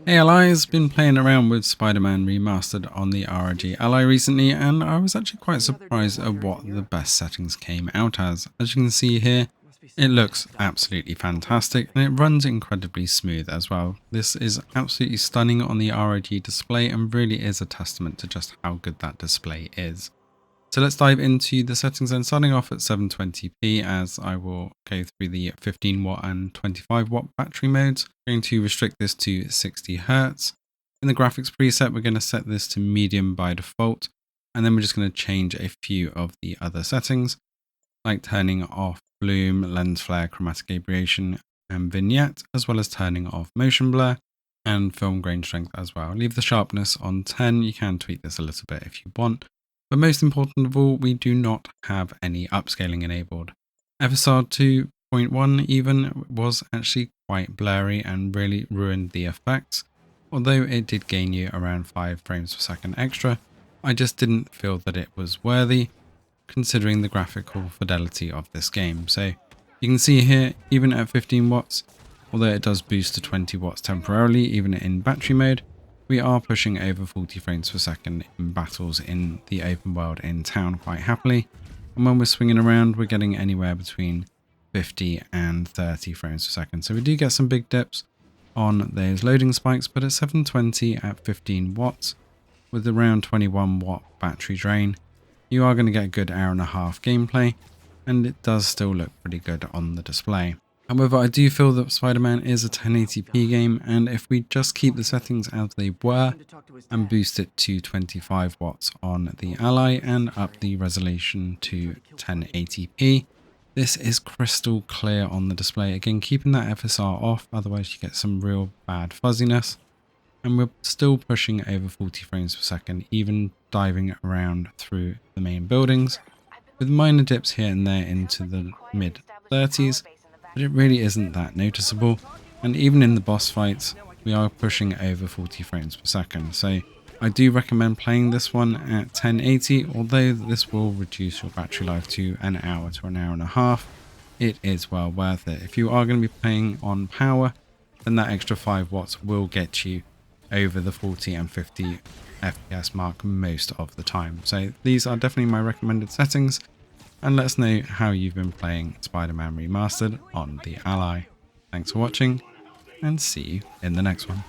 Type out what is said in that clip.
Hey Ally's been playing around with Spider-Man Remastered on the ROG Ally recently, and I was actually quite surprised at what the best settings came out as. As you can see here, it looks absolutely fantastic and it runs incredibly smooth as well. This is absolutely stunning on the ROG display and really is a testament to just how good that display is. So let's dive into the settings and starting off at 720p, as I will go through the 15 watt and 25 watt battery modes. I'm going to restrict this to 60 Hz. In the graphics preset, we're going to set this to medium by default, and then we're just going to change a few of the other settings, like turning off bloom, lens flare, chromatic aberration, and vignette, as well as turning off motion blur and film grain strength as well. Leave the sharpness on 10. You can tweak this a little bit if you want. But most important of all, we do not have any upscaling enabled. FSR 2.1 even was actually quite blurry and really ruined the effects. Although it did gain you around 5 frames per second extra, I just didn't feel that it was worthy considering the graphical fidelity of this game. So you can see here, even at 15 watts, although it does boost to 20 watts temporarily, even in battery mode, we are pushing over 40 frames per second in battles in the open world in town quite happily. And when we're swinging around, we're getting anywhere between 50 and 30 frames per second. So we do get some big dips on those loading spikes, but at 720 at 15 watts with around 21 watt battery drain, you are going to get a good hour-and-a-half gameplay, and it does still look pretty good on the display. However, I do feel that Spider-Man is a 1080p game, and if we just keep the settings as they were and boost it to 25 watts on the Ally and up the resolution to 1080p, this is crystal clear on the display. Again, keeping that FSR off, otherwise you get some real bad fuzziness. And we're still pushing over 40 frames per second, even diving around through the main buildings, with minor dips here and there into the mid 30s. But it really isn't that noticeable, and even in the boss fights we are pushing over 40 frames per second. So I do recommend playing this one at 1080, although this will reduce your battery life to an hour to an hour and a half. It is well worth it. If you are going to be playing on power, then that extra 5 watts will get you over the 40 and 50 FPS mark most of the time. So these are definitely my recommended settings. And let us know how you've been playing Spider-Man Remastered on the Ally. Thanks for watching, and see you in the next one.